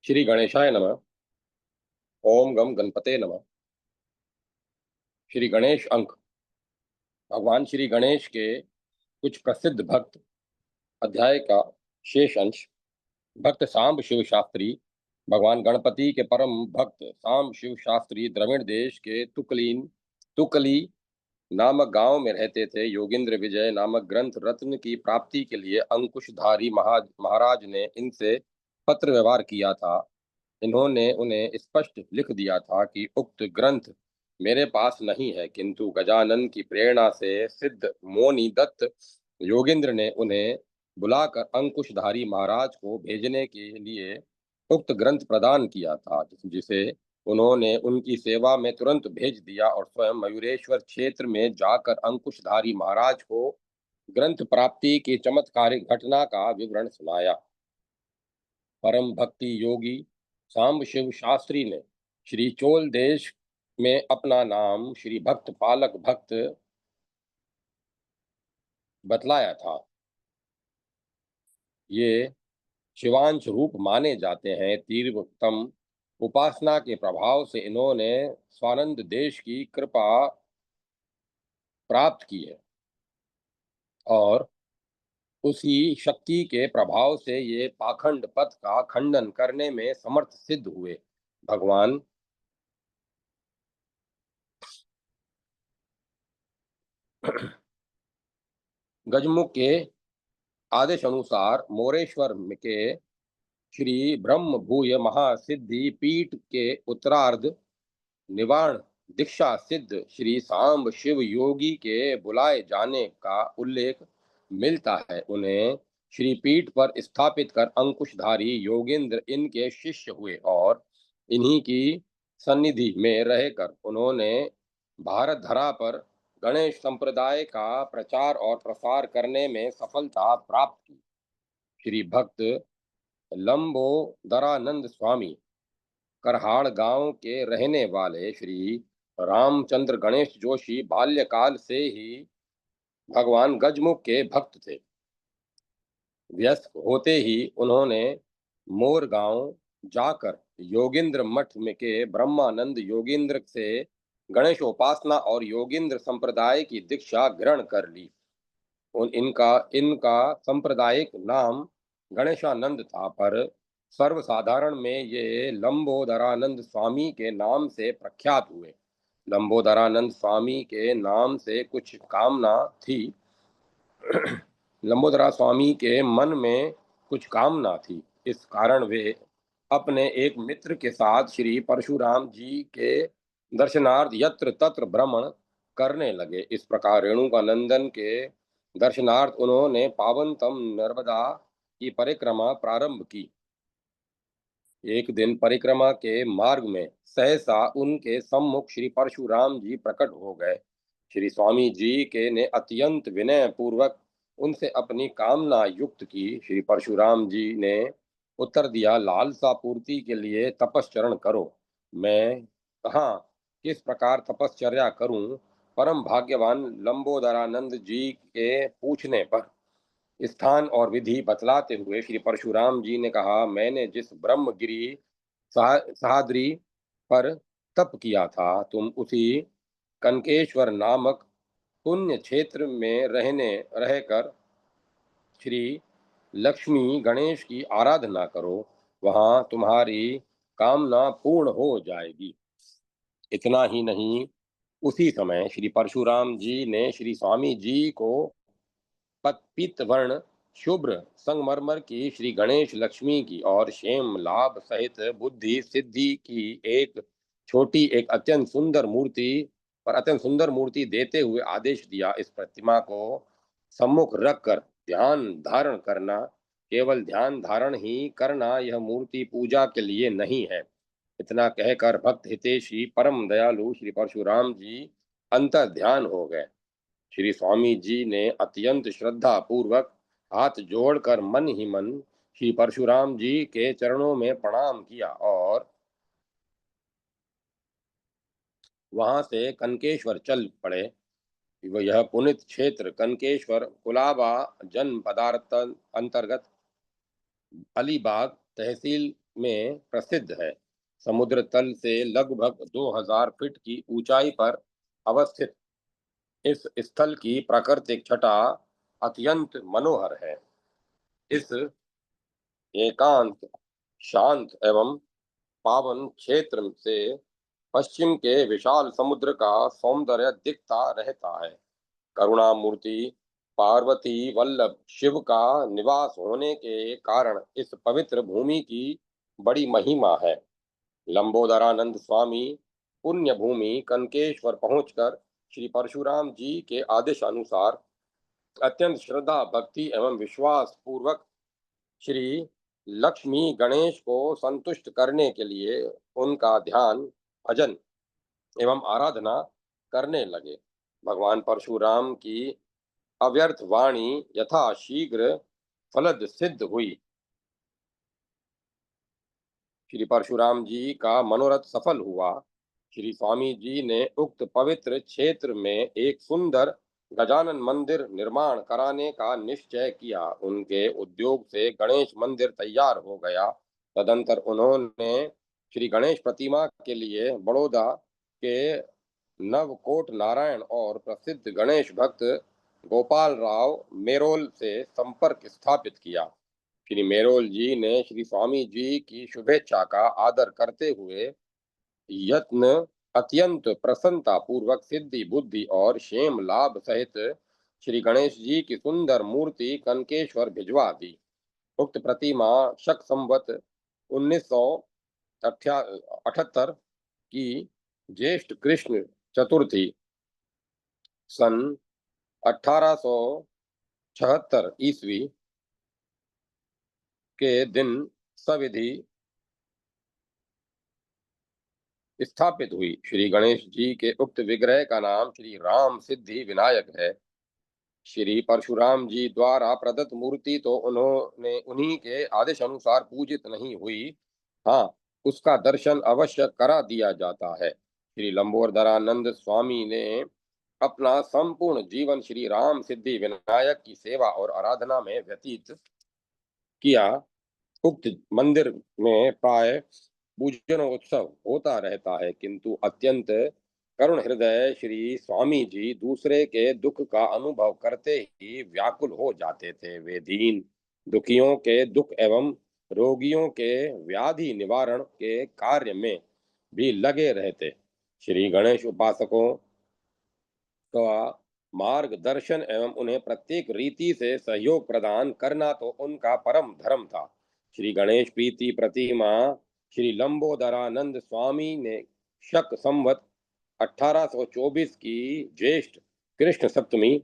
श्री गणेशाय नमः। ओम गम गणपते नमः। श्री गणेश अंक। भगवान श्री गणेश के कुछ प्रसिद्ध भक्त अध्याय का शेष अंश। भक्त सांब शिव शास्त्री। भगवान गणपति के परम भक्त सांब शिव शास्त्री द्रविड़ देश के तुकली नामक गांव में रहते थे। योगेंद्र विजय नामक ग्रंथ रत्न की प्राप्ति के लिए अंकुशधारी महाराज ने इनसे पत्र व्यवहार किया था। इन्होंने उन्हें स्पष्ट लिख दिया था कि उक्त ग्रंथ मेरे पास नहीं है, किंतु गजानन की प्रेरणा से सिद्ध मोनी दत्त योगेंद्र ने उन्हें बुलाकर अंकुशधारी महाराज को भेजने के लिए उक्त ग्रंथ प्रदान किया था, जिसे उन्होंने उनकी सेवा में तुरंत भेज दिया और स्वयं मयूरेश्वर क्षेत्र में जाकर अंकुशधारी महाराज को ग्रंथ प्राप्ति की चमत्कारिक घटना का विवरण सुनाया। परम भक्ति योगी सांब शिव शास्त्री ने श्री चोल देश में अपना नाम श्री भक्त पालक भक्त बतलाया था। ये शिवांश रूप माने जाते हैं। तीव्रतम उपासना के प्रभाव से इन्होंने स्वानंद देश की कृपा प्राप्त की है और उसी शक्ति के प्रभाव से ये पाखंड पथ का खंडन करने में समर्थ सिद्ध हुए। भगवान गजमुख के आदेश अनुसार मोरेश्वर के श्री ब्रह्म भूय महासिद्धि पीठ के उत्तरार्ध निवाण दीक्षा सिद्ध श्री सांब शिव योगी के बुलाए जाने का उल्लेख मिलता है। उन्हें श्री पीठ पर स्थापित कर अंकुशधारी योगेंद्र इनके शिष्य हुए और इन्हीं की सन्निधि में रहकर उन्होंने भारत धरा पर गणेश संप्रदाय का प्रचार और प्रसार करने में सफलता प्राप्त की। श्री भक्त लंबोदरानंद स्वामी करहाड़ गांव के रहने वाले श्री रामचंद्र गणेश जोशी बाल्यकाल से ही भगवान गजमुख के भक्त थे। व्यस्त होते ही उन्होंने मोर गांव जाकर योगेंद्र मठ में के ब्रह्मानंद योगेंद्र से गणेशोपासना और योगेंद्र संप्रदाय की दीक्षा ग्रहण कर ली। इनका इनका सांप्रदायिक नाम गणेशानंद था, पर सर्वसाधारण में ये लंबोदरानंद स्वामी के नाम से प्रख्यात हुए। लंबोदरानंद स्वामी के नाम से कुछ कामना थी। लंबोदरा स्वामी के मन में कुछ कामना थी। इस कारण वे अपने एक मित्र के साथ श्री परशुराम जी के दर्शनार्थ यत्र तत्र भ्रमण करने लगे। इस प्रकार रेणुकानंदन के दर्शनार्थ उन्होंने पावनतम नर्मदा की परिक्रमा प्रारंभ की। एक दिन परिक्रमा के मार्ग में सहसा उनके सम्मुख श्री परशुराम जी प्रकट हो गए। श्री स्वामी जी के ने अत्यंत विनय पूर्वक उनसे अपनी कामना युक्त की। श्री परशुराम जी ने उत्तर दिया, लालसा पूर्ति के लिए तपश्चरण करो। मैं कहाँ किस प्रकार तपश्चर्या करूं? परम भाग्यवान लंबोदरानंद जी के पूछने पर स्थान और विधि बतलाते हुए श्री परशुराम जी ने कहा, मैंने जिस ब्रह्मगिरी सहाद्री पर तप किया था, तुम उसी कनकेश्वर नामक पुण्य क्षेत्र में रहकर श्री लक्ष्मी गणेश की आराधना करो। वहां तुम्हारी कामना पूर्ण हो जाएगी। इतना ही नहीं, उसी समय श्री परशुराम जी ने श्री स्वामी जी को पीत वर्ण शुभ्र संगमरमर की श्री गणेश लक्ष्मी की और क्षेम लाभ सहित बुद्धि सिद्धि की एक अत्यंत सुंदर मूर्ति देते हुए आदेश दिया। इस प्रतिमा को सम्मुख रखकर ध्यान धारण करना, केवल ध्यान धारण ही करना, यह मूर्ति पूजा के लिए नहीं है। इतना कहकर भक्त हितेशी परम दयालु श्री परशुराम जी अंतर ध्यान हो गए। श्री स्वामी जी ने अत्यंत श्रद्धा पूर्वक हाथ जोड़कर मन ही मन श्री परशुराम जी के चरणों में प्रणाम किया और वहां से कनकेश्वर चल पड़े। यह पुनित क्षेत्र कनकेश्वर कुलाबा जनपदार्थ अंतर्गत अलीबाग तहसील में प्रसिद्ध है। समुद्र तल से लगभग 2000 फीट की ऊंचाई पर अवस्थित इस स्थल की प्राकृतिक छटा अत्यंत मनोहर है। इस एकांत, शांत एवं पावन क्षेत्र से पश्चिम के विशाल समुद्र का सौंदर्य दिखता रहता है। करुणामूर्ति पार्वती वल्लभ शिव का निवास होने के कारण इस पवित्र भूमि की बड़ी महिमा है। लंबोदरानंद स्वामी पुण्य भूमि कनकेश्वर पहुंचकर श्री परशुराम जी के आदेश अनुसार अत्यंत श्रद्धा भक्ति एवं विश्वास पूर्वक श्री लक्ष्मी गणेश को संतुष्ट करने के लिए उनका ध्यान, भजन एवं आराधना करने लगे। भगवान परशुराम की अव्यर्थ वाणी यथा शीघ्र फलद सिद्ध हुई। श्री परशुराम जी का मनोरथ सफल हुआ। श्री स्वामी जी ने उक्त पवित्र क्षेत्र में एक सुंदर गजानन मंदिर निर्माण कराने का निश्चय किया। उनके उद्योग से गणेश मंदिर तैयार हो गया। तदंतर उन्होंने श्री गणेश प्रतिमा के लिए बड़ौदा के नवकोट नारायण और प्रसिद्ध गणेश भक्त गोपाल राव मेरोल से संपर्क स्थापित किया। श्री मेरोल जी ने श्री स्वामी जी की शुभेच्छा का आदर करते हुए यत्न अत्यंत प्रसन्नता पूर्वक सिद्धि बुद्धि और क्षेम लाभ सहित श्री गणेश जी की सुंदर मूर्ति कनकेश्वर भिजवा दी। उक्त प्रतिमा शक संवत 1978 की ज्येष्ठ कृष्ण चतुर्थी सन 1876 ईस्वी के दिन सविधि स्थापित हुई। श्री गणेश जी के उक्त विग्रह का नाम श्री राम सिद्धि विनायक है। श्री परशुराम जी द्वारा प्रदत्त मूर्ति तो उन्होंने उन्हीं के आदेश अनुसार पूजित नहीं हुई। हाँ, उसका दर्शन अवश्य करा दिया जाता है। श्री लंबोदरानंद स्वामी ने अपना संपूर्ण जीवन श्री राम सिद्धि विनायक की सेवा और आराधना में व्यतीत किया। उक्त मंदिर में प्राय पूजन उत्सव होता रहता है, किंतु अत्यंत करुण हृदय श्री स्वामी जी दूसरे के दुख का अनुभव करते ही व्याकुल हो जाते थे। वे दीन दुखियों के दुख एवं रोगियों के व्याधि निवारण के कार्य में भी लगे रहते। श्री गणेश उपासकों का मार्गदर्शन एवं उन्हें प्रत्येक रीति से सहयोग प्रदान करना तो उनका परम धर्म था। श्री गणेश प्रीति प्रतिमा श्री लंबोदरानंद स्वामी ने शक संवत 1824 की ज्येष्ठ कृष्ण सप्तमी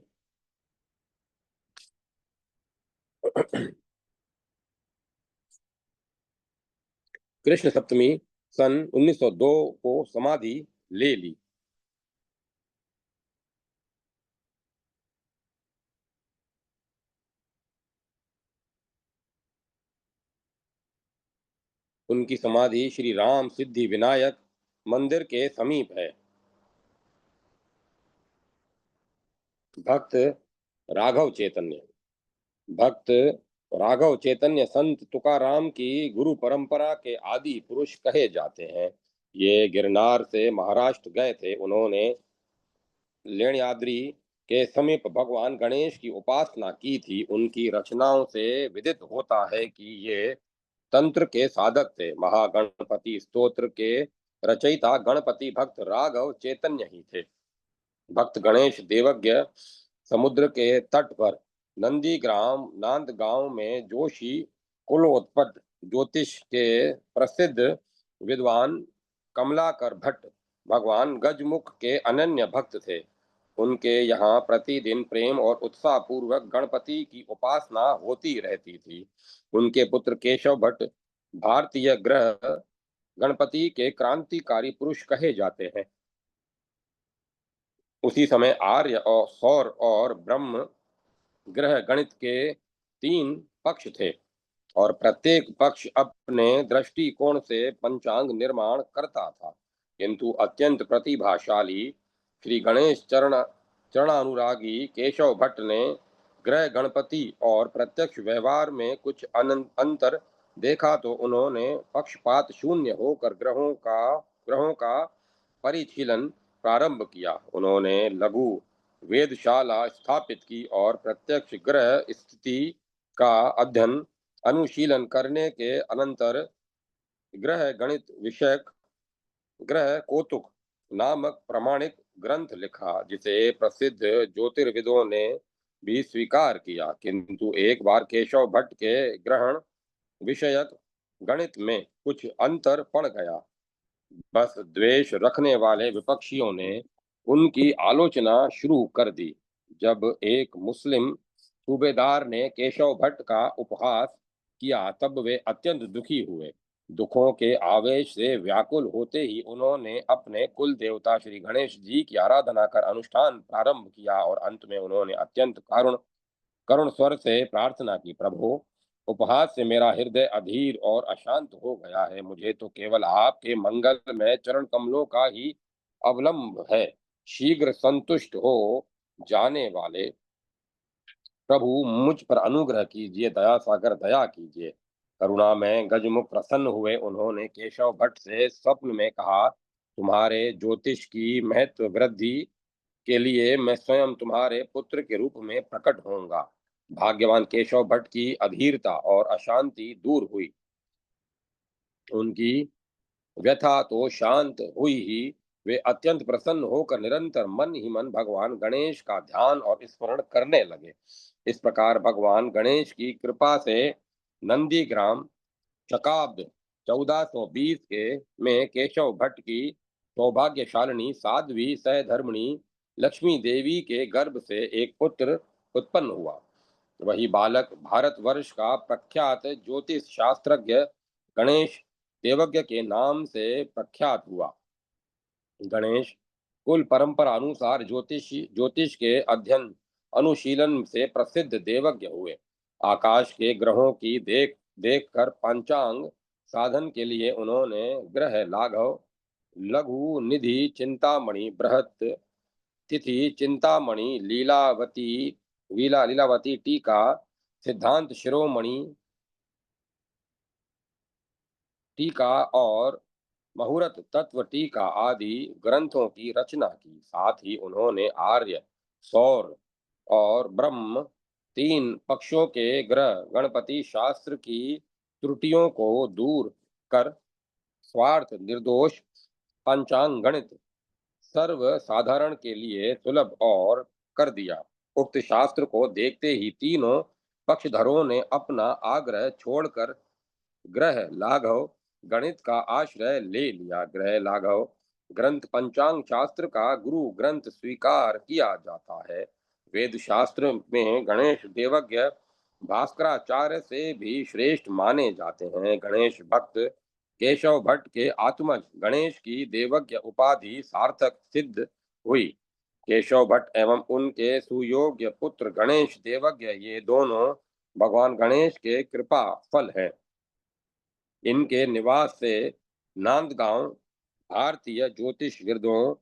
कृष्ण सप्तमी सन 1902 को समाधि ले ली। उनकी समाधि श्री राम सिद्धि विनायक मंदिर के समीप है। भक्त राघव चैतन्य भक्त राघव चैतन्य संत तुकाराम की गुरु परंपरा के आदि पुरुष कहे जाते हैं। ये गिरनार से महाराष्ट्र गए थे। उन्होंने लेण्याद्री के समीप भगवान गणेश की उपासना की थी। उनकी रचनाओं से विदित होता है कि ये तंत्र के साधक थे। महागणपति स्तोत्र के रचयिता गणपति भक्त राघव चैतन्य ही थे। भक्त गणेश देवज्ञ समुद्र के तट पर नंदीग्राम नांदगांव में जोशी कुलोत्पन्न ज्योतिष के प्रसिद्ध विद्वान कमलाकर भट्ट भगवान गजमुख के अनन्य भक्त थे। उनके यहाँ प्रतिदिन प्रेम और उत्साह पूर्वक गणपति की उपासना होती रहती थी। उनके पुत्र केशव भट्ट भारतीय ग्रह गणपति के क्रांतिकारी पुरुष कहे जाते हैं। उसी समय आर्य और सौर और ब्रह्म ग्रह गणित के 3 पक्ष थे और प्रत्येक पक्ष अपने दृष्टिकोण से पंचांग निर्माण करता था। किंतु अत्यंत प्रतिभाशाली श्री गणेश चरणानुरागी केशव भट्ट ने ग्रह गणपति और प्रत्यक्ष व्यवहार में कुछ अंतर देखा तो उन्होंने पक्षपात शून्य होकर ग्रहों का परिशीलन प्रारंभ किया। उन्होंने लघु वेधशाला स्थापित की और प्रत्यक्ष ग्रह स्थिति का अध्ययन अनुशीलन करने के अनंतर ग्रह गणित विषयक ग्रह कौतुक नामक प्रमाणिक ग्रंथ लिखा, जिसे प्रसिद्ध ज्योतिर्विदों ने भी स्वीकार किया। किंतु एक बार केशव भट्ट के ग्रहण विषयक गणित में कुछ अंतर पड़ गया। बस द्वेष रखने वाले विपक्षियों ने उनकी आलोचना शुरू कर दी। जब एक मुस्लिम सूबेदार ने केशव भट्ट का उपहास किया, तब वे अत्यंत दुखी हुए। दुखों के आवेश से व्याकुल होते ही उन्होंने अपने कुल देवता श्री गणेश जी की आराधना कर अनुष्ठान प्रारंभ किया और अंत में उन्होंने अत्यंत करुण करुण स्वर से प्रार्थना की, प्रभु, उपहास से मेरा हृदय अधीर और अशांत हो गया है। मुझे तो केवल आपके मंगल में चरण कमलों का ही अवलंब है। शीघ्र संतुष्ट हो जाने वाले प्रभु, मुझ पर अनुग्रह कीजिए, दया सागर दया कीजिए। करुणा में गजमुख प्रसन्न हुए उन्होंने केशव भट्ट से स्वप्न में कहा, तुम्हारे ज्योतिष की महत्व वृद्धि के लिए मैं स्वयं तुम्हारे पुत्र के रूप में प्रकट होऊंगा। भाग्यवान केशव भट्ट की अधीरता और अशांति दूर हुई। उनकी व्यथा तो शांत हुई ही, वे अत्यंत प्रसन्न होकर निरंतर मन ही मन भगवान गणेश का ध्यान और स्मरण करने लगे। इस प्रकार भगवान गणेश की कृपा से नंदीग्राम शकाब्द 1420 के में केशव भट्ट की सौभाग्यशालिनी साध्वी सहधर्मिणी लक्ष्मी देवी के गर्भ से एक पुत्र उत्पन्न हुआ। वही बालक भारतवर्ष का प्रख्यात ज्योतिष शास्त्रज्ञ गणेश देवज्ञ के नाम से प्रख्यात हुआ। गणेश कुल परंपरा अनुसार ज्योतिष के अध्ययन अनुशीलन से प्रसिद्ध देवज्ञ हुए। आकाश के ग्रहों की देख कर पंचांग साधन के लिए उन्होंने ग्रह लाघव, लघु निधि, चिंतामणि, बृहत तिथि, चिंतामणि, लीलावती टीका, सिद्धांत शिरोमणि टीका और मुहूर्त तत्व टीका आदि ग्रंथों की रचना की। साथ ही उन्होंने आर्य, सौर और ब्रह्म तीन पक्षों के ग्रह गणपति शास्त्र की त्रुटियों को दूर कर स्वार्थ निर्दोष पंचांग गणित सर्वसाधारण के लिए सुलभ और कर दिया। उक्त शास्त्र को देखते ही तीनों पक्षधरों ने अपना आग्रह छोड़कर ग्रह लाघव गणित का आश्रय ले लिया। ग्रह लाघव ग्रंथ पंचांग शास्त्र का गुरु ग्रंथ स्वीकार किया जाता है। वेद शास्त्र में गणेश देवज्ञ भास्कराचार्य से भी श्रेष्ठ माने जाते हैं। गणेश भक्त केशव भट्ट के आत्मज गणेश की देवज्ञ उपाधि सार्थक सिद्ध हुई। केशव भट्ट एवं उनके सुयोग्य पुत्र गणेश देवज्ञ, ये दोनों भगवान गणेश के कृपा फल हैं। इनके निवास से नांदगांव भारतीय ज्योतिषविदों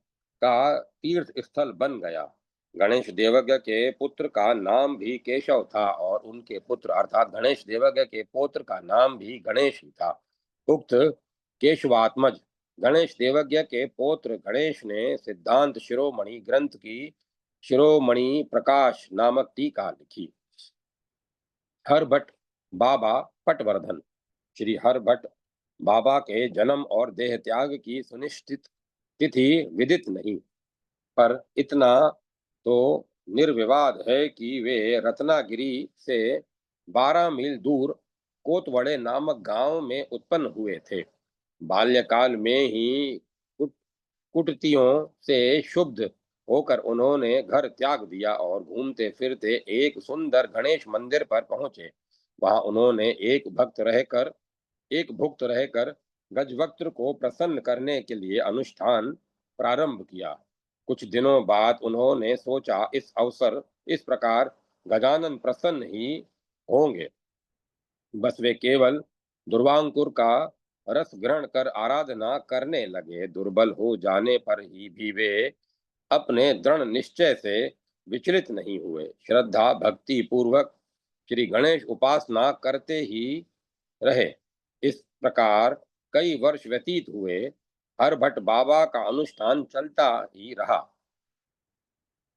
का तीर्थ स्थल बन गया। गणेश देवज्ञ के पुत्र का नाम भी केशव था और उनके पुत्र अर्थात गणेश देवज्ञ के पौत्र का नाम भी गणेश ही था। उक्त केशवात्मज गणेश देवज्ञ के पौत्र गणेश ने सिद्धांत शिरोमणि ग्रंथ की शिरोमणि प्रकाश नामक टीका लिखी। हरभट्ट बाबा पटवर्धन। श्री हरभट्ट बाबा के जन्म और देह त्याग की सुनिश्चित तिथि विदित नहीं, पर इतना तो निर्विवाद है कि वे रत्नागिरी से 12 मील दूर कोतवड़े नामक गांव में उत्पन्न हुए थे। बाल्यकाल में ही कुट कुटतियों से शुद्ध होकर उन्होंने घर त्याग दिया और घूमते फिरते एक सुंदर गणेश मंदिर पर पहुंचे। वहां उन्होंने एक भुक्त रहकर गजवक्त्र को प्रसन्न करने के लिए अनुष्ठान प्रारंभ किया। कुछ दिनों बाद उन्होंने सोचा, इस प्रकार गजानन प्रसन्न ही होंगे। बस वे केवल दुर्वांकुर का रस ग्रहण कर आराधना करने लगे। दुर्बल हो जाने पर ही भी वे अपने दृढ़ निश्चय से विचलित नहीं हुए। श्रद्धा भक्ति पूर्वक श्री गणेश उपासना करते ही रहे। इस प्रकार कई वर्ष व्यतीत हुए। हर भट्ट बाबा का अनुष्ठान चलता ही रहा।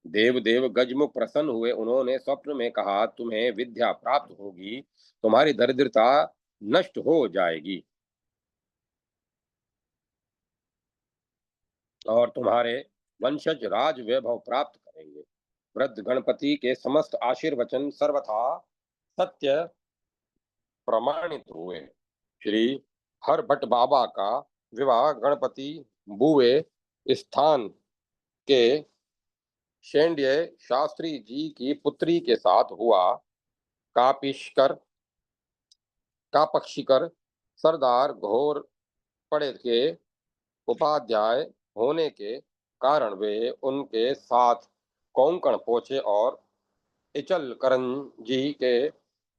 देवदेव गजमुख प्रसन्न हुए। उन्होंने स्वप्न में कहा, तुम्हें विद्या प्राप्त होगी, तुम्हारी दरिद्रता नष्ट हो जाएगी और तुम्हारे वंशज राज वैभव प्राप्त करेंगे। वृद्ध गणपति के समस्त आशीर्वचन सर्वथा सत्य प्रमाणित हुए। श्री हरभट्ट बाबा का विवाह गणपति बुवे स्थान के शेंड्य शास्त्री जी की पुत्री के साथ हुआ। कापिशकर कापक्षिकर सरदार घोर पड़े के उपाध्याय होने के कारण वे उनके साथ कोंकण पहुंचे और इचल करंजी के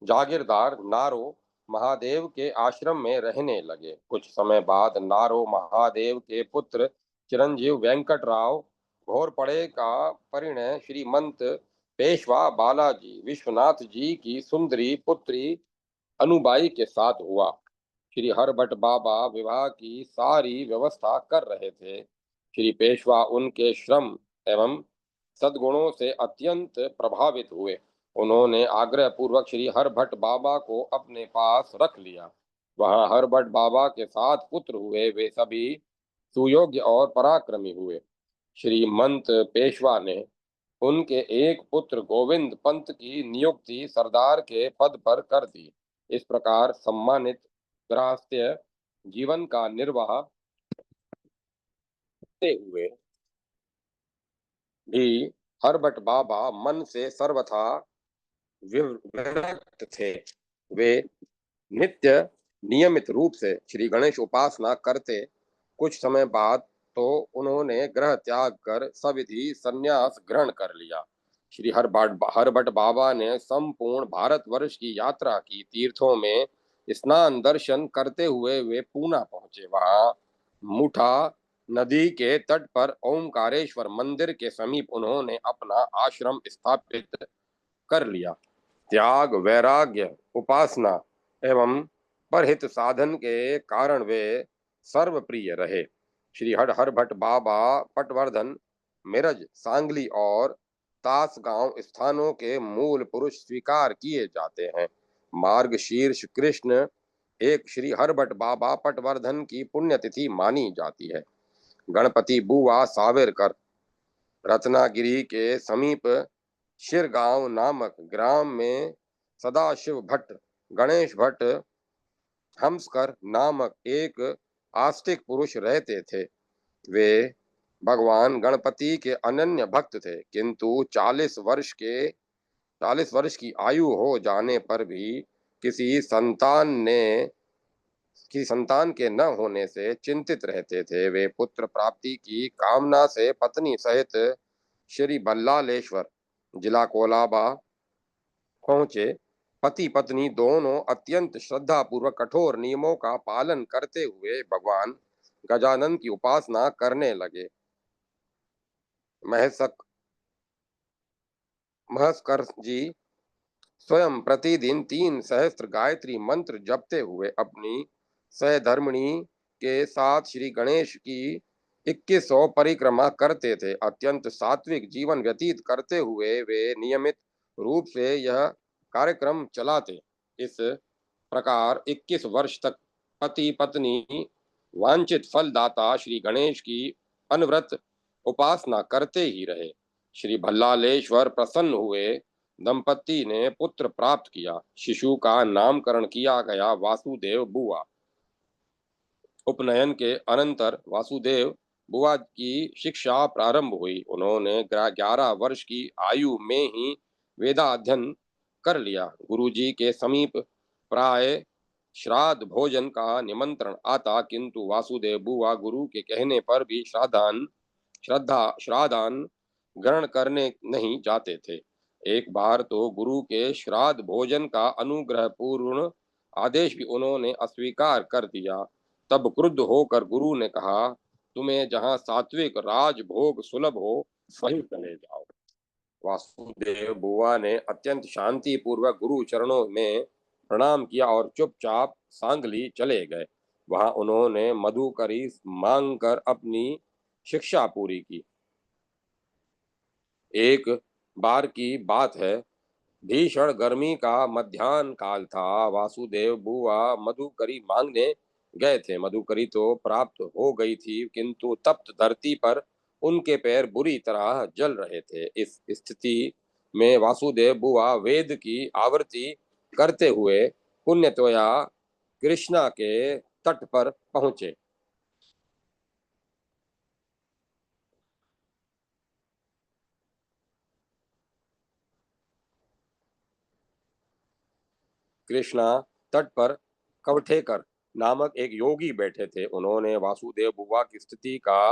जागीरदार नारो महादेव के आश्रम में रहने लगे। कुछ समय बाद नारो महादेव के पुत्र चिरंजीव वेंकटराव घोरपड़े का परिणय श्रीमंत पेशवा बालाजी विश्वनाथ जी की सुंदरी पुत्री अनुबाई के साथ हुआ। श्री हरभट्ट बाबा विवाह की सारी व्यवस्था कर रहे थे। श्री पेशवा उनके श्रम एवं सद्गुणों से अत्यंत प्रभावित हुए। उन्होंने आग्रह पूर्वक श्री हरभट्ट बाबा को अपने पास रख लिया। वहां हरभट्ट बाबा के 7 पुत्र हुए। वे सभी सुयोग्य और पराक्रमी हुए। श्रीमंत पेशवा ने उनके एक पुत्र गोविंद पंत की नियुक्ति सरदार के पद पर कर दी। इस प्रकार सम्मानित गृहस्थ्य जीवन का निर्वाह करते हुए भी हरभट्ट बाबा मन से सर्वथा विरक्त थे। वे नित्य नियमित रूप से श्री गणेश उपासना करते। कुछ समय बाद तो उन्होंने ग्रह त्याग कर सविधि संन्यास ग्रहण कर लिया। श्री हरभट्ट बाबा ने संपूर्ण भारतवर्ष की यात्रा की। तीर्थों में स्नान दर्शन करते हुए वे पूना पहुंचे। वहां मुठा नदी के तट पर ओमकारेश्वर मंदिर के समीप उन्होंने अपना आश्रम स्थापित कर लिया। त्याग, वैराग्य, उपासना एवं परहित साधन के कारण वे सर्वप्रिय रहे। श्री हरभट्ट बाबा पटवर्धन, मिरज, सांगली और तासगांव स्थानों के मूल पुरुष स्वीकार किए जाते हैं। मार्गशीर्ष कृष्ण एक श्री हरभट्ट बाबा पटवर्धन की पुण्यतिथि मानी जाती है। गणपति बुवा सावेरकर रत्नागिरी के समीप शिरगांव नामक ग्राम में सदाशिव भट्ट, गणेश भट्ट, हंसकर नामक एक आस्तिक पुरुष रहते थे। वे भगवान गणपति के अनन्य भक्त थे, किंतु 40 वर्ष की आयु हो जाने पर भी किसी संतान के न होने से चिंतित रहते थे। वे पुत्र प्राप्ति की कामना से पत्नी सहित श्री भल्लालेश्वर, जिला कोलाबा पहुंचे। पति पत्नी दोनों अत्यंत श्रद्धा पूर्वक कठोर नियमों का पालन करते हुए भगवान गजानन की उपासना करने लगे। महसक महस्कर जी स्वयं प्रतिदिन 3 सहस्त्र गायत्री मंत्र जपते हुए अपनी सहधर्मिणी के साथ श्री गणेश की 2100 परिक्रमा करते थे। अत्यंत सात्विक जीवन व्यतीत करते हुए वे नियमित रूप से यह कार्यक्रम चलाते। इस प्रकार 21 वर्ष तक पति पत्नी वांछित फलदाता श्री गणेश की अनवरत उपासना करते ही रहे। श्री भल्लालेश्वर प्रसन्न हुए। दंपति ने पुत्र प्राप्त किया। शिशु का नामकरण किया गया वासुदेव बुआ। उपनयन के अनंतर वासुदेव बुआ की शिक्षा प्रारंभ हुई। उन्होंने 11 वर्ष की आयु में ही वेदाध्ययन कर लिया। गुरुजी के समीप प्राय श्राद्ध भोजन का निमंत्रण आता, किंतु वासुदेव बुआ गुरु के कहने पर भी श्राद्धान ग्रहण करने नहीं जाते थे। एक बार तो गुरु के श्राद्ध भोजन का अनुग्रह पूर्ण आदेश भी उन्होंने अस्वीकार कर दिया। तब क्रुद्ध होकर गुरु ने कहा, तुम्हें जहाँ सात्विक राजभोग सुलभ हो वहीं चले जाओ। वासुदेव बुआ ने अत्यंत शांति पूर्वक गुरु चरणों में प्रणाम किया और चुपचाप सांगली चले गए। वहां उन्होंने मधुकरी मांग कर अपनी शिक्षा पूरी की। एक बार की बात है, भीषण गर्मी का मध्याह्न काल था। वासुदेव बुआ मधुकरी मांगने गए थे। मधुकरी तो प्राप्त हो गई थी, किंतु तप्त धरती पर उनके पैर बुरी तरह जल रहे थे। इस स्थिति में वासुदेव बुआ वेद की आवृत्ति करते हुए पुण्यतोया कृष्णा के तट पर पहुंचे। कृष्णा तट पर कवठेकर नामक एक योगी बैठे थे। उन्होंने वासुदेव बुवा की स्थिति का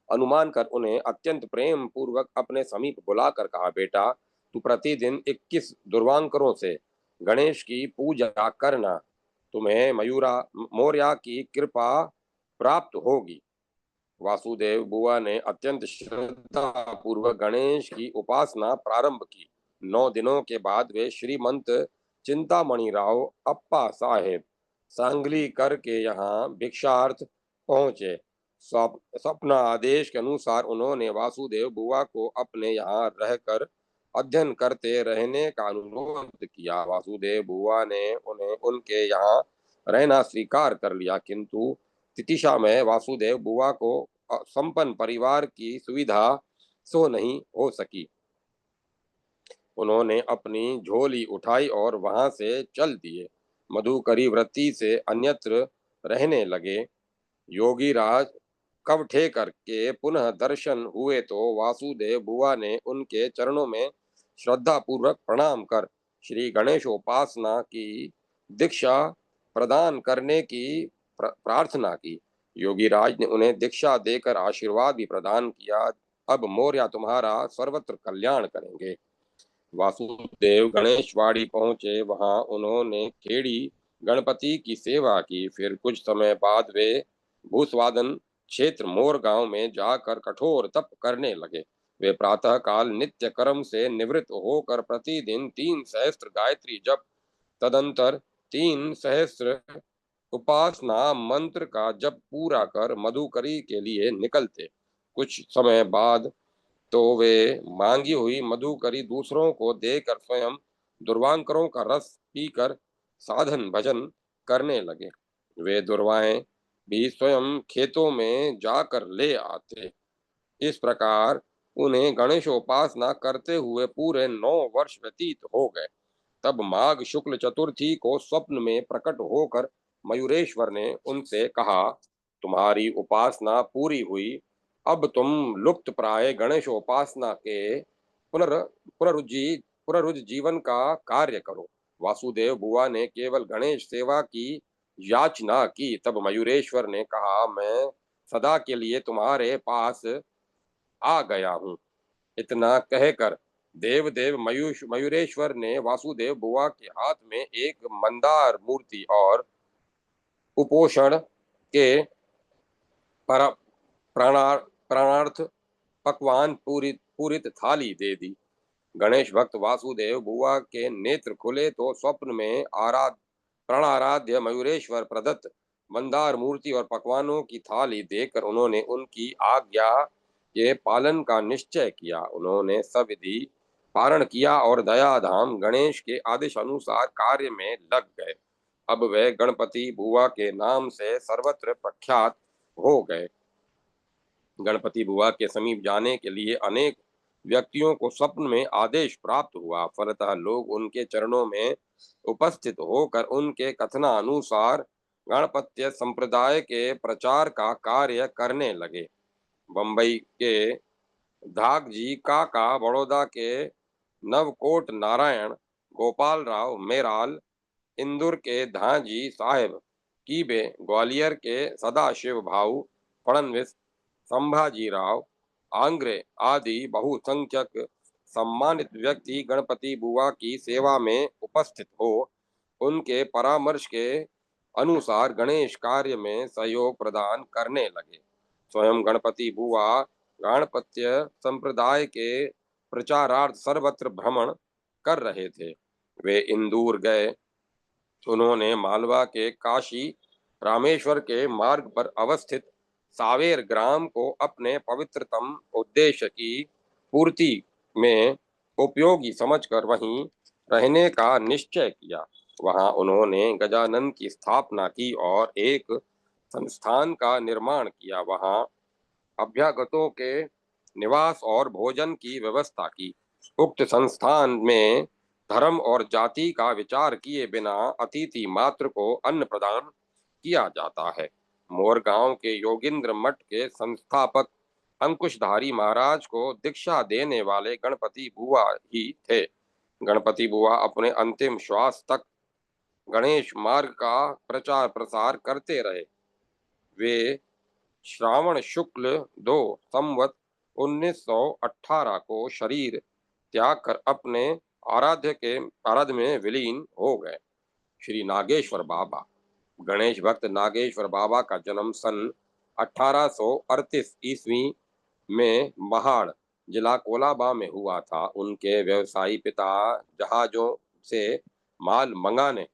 अनुमान कर उन्हें अत्यंत प्रेम पूर्वक अपने समीप बुलाकर कहा, बेटा, तू प्रतिदिन 21 दुर्वांकरों से गणेश की पूजा करना। तुम्हें मयूरा मौर्या की कृपा प्राप्त होगी। वासुदेव बुआ ने अत्यंत श्रद्धा पूर्वक गणेश की उपासना प्रारंभ की। 9 दिनों के बाद वे श्रीमंत चिंतामणि राव अप्पा साहेब सांगली कर के यहाँ भिक्षार्थ पहुंचे। स्वप्न आदेश के अनुसार उन्होंने वासुदेव बुआ को अपने यहाँ रहकर अध्ययन करते रहने का अनुरोध किया। वासुदेव बुआ ने उन्हें उनके यहाँ रहना स्वीकार कर लिया, किंतु तितिशा में वासुदेव बुआ को संपन्न परिवार की सुविधा सो नहीं हो सकी। उन्होंने अपनी झोली उठाई और वहां से चल दिए। मधुकरी वृत्ति से अन्यत्र रहने लगे। योगी राज कवठेकर के पुनः दर्शन हुए तो वासुदेव बुआ ने उनके चरणों में श्रद्धा पूर्वक प्रणाम कर श्री गणेशोपासना की दीक्षा प्रदान करने की प्रार्थना की। योगी राज ने उन्हें दीक्षा देकर आशीर्वाद भी प्रदान किया। अब मौर्य तुम्हारा सर्वत्र कल्याण करेंगे। वासुदेव गणेशवाड़ी पहुंचे। वहां उन्होंने खेड़ी गणपति की सेवा की। फिर कुछ समय बाद वे भूस्वादन क्षेत्र मोर गांव में जाकर कठोर तप करने लगे। वे प्रातः काल नित्य कर्म से निवृत्त होकर प्रतिदिन 3 सहस्त्र गायत्री जप, तदंतर 3 सहस्त्र उपासना मंत्र का जप पूरा कर मधुकरी के लिए निकलते। कुछ समय बाद तो वे मांगी हुई मधुकरी दूसरों को देकर स्वयं दुर्वांकरों का रस पीकर साधन भजन करने लगे। वे दुर्वाएं भी स्वयं खेतों में जाकर ले आते। इस प्रकार उन्हें गणेशोपासना करते हुए पूरे 9 वर्ष व्यतीत हो गए। तब माघ शुक्ल चतुर्थी को स्वप्न में प्रकट होकर मयूरेश्वर ने उनसे कहा, तुम्हारी उपासना पूरी हुई। अब तुम लुप्त प्राय गणेशोपासना के पुनर पुनरुज्जीवन का कार्य करो। वासुदेव बुआ ने केवल गणेश सेवा की याचना की। तब मयूरेश्वर ने कहा, मैं सदा के लिए तुम्हारे पास आ गया हूँ। इतना कहकर देवदेव मयूरेश्वर ने वासुदेव बुआ के हाथ में एक मंदार मूर्ति और उपोषण के पर प्राणार्थ पकवान पूरित पूरित थाली दे दी। गणेश भक्त वासुदेव बुआ के नेत्र खुले तो स्वप्न में प्राणाराध्य मयूरेश्वर प्रदत्त मंदार मूर्ति और पकवानों की थाली देकर उन्होंने उनकी आज्ञा के पालन का निश्चय किया। उन्होंने सविधि पारण किया और दयाधाम गणेश के आदेश अनुसार कार्य में लग गए। अब वे गणपति बुआ के नाम से सर्वत्र प्रख्यात हो गए। गणपति बुआ के समीप जाने के लिए अनेक व्यक्तियों को स्वप्न में आदेश प्राप्त हुआ। फलतः लोग उनके चरणों में उपस्थित होकर उनके कथनानुसार गणपत्य संप्रदाय के प्रचार का कार्य करने लगे। बंबई के धाकजी काका, बड़ौदा के नवकोट नारायण गोपाल राव मेराल, इंदौर के धांजी साहेब कीबे, ग्वालियर के सदाशिव भाऊ फडणवीस, संभाजीराव आंग्रे आदि बहुसंख्यक सम्मानित व्यक्ति गणपति बुआ की सेवा में उपस्थित हो उनके परामर्श के अनुसार गणेश कार्य में सहयोग प्रदान करने लगे। स्वयं गणपति बुआ गाणपत्य संप्रदाय के प्रचारार्थ सर्वत्र भ्रमण कर रहे थे। वे इंदौर गए, उन्होंने मालवा के काशी रामेश्वर के मार्ग पर अवस्थित सावेर ग्राम को अपने पवित्रतम उद्देश्य की पूर्ति में उपयोगी समझकर वहीं रहने का निश्चय किया। वहां उन्होंने गजानन की स्थापना की और एक संस्थान का निर्माण किया। वहां अभ्यागतों के निवास और भोजन की व्यवस्था की। उक्त संस्थान में धर्म और जाति का विचार किए बिना अतिथि मात्र को अन्न प्रदान किया जाता है। मोरगांव के योगिंद्र मठ के संस्थापक अंकुशधारी महाराज को दीक्षा देने वाले गणपति बुआ ही थे। गणपति बुआ अपने अंतिम श्वास तक गणेश मार्ग का प्रचार प्रसार करते रहे। वे श्रावण शुक्ल 2 संवत 1918 को शरीर त्याग कर अपने आराध्य में विलीन हो गए। श्री नागेश्वर बाबा। गणेश भक्त नागेश्वर बाबा का जन्म सन 1838 ईस्वी में महाड़ जिला कोलाबा में हुआ था। उनके व्यवसायी पिता जहाजों से माल मंगाने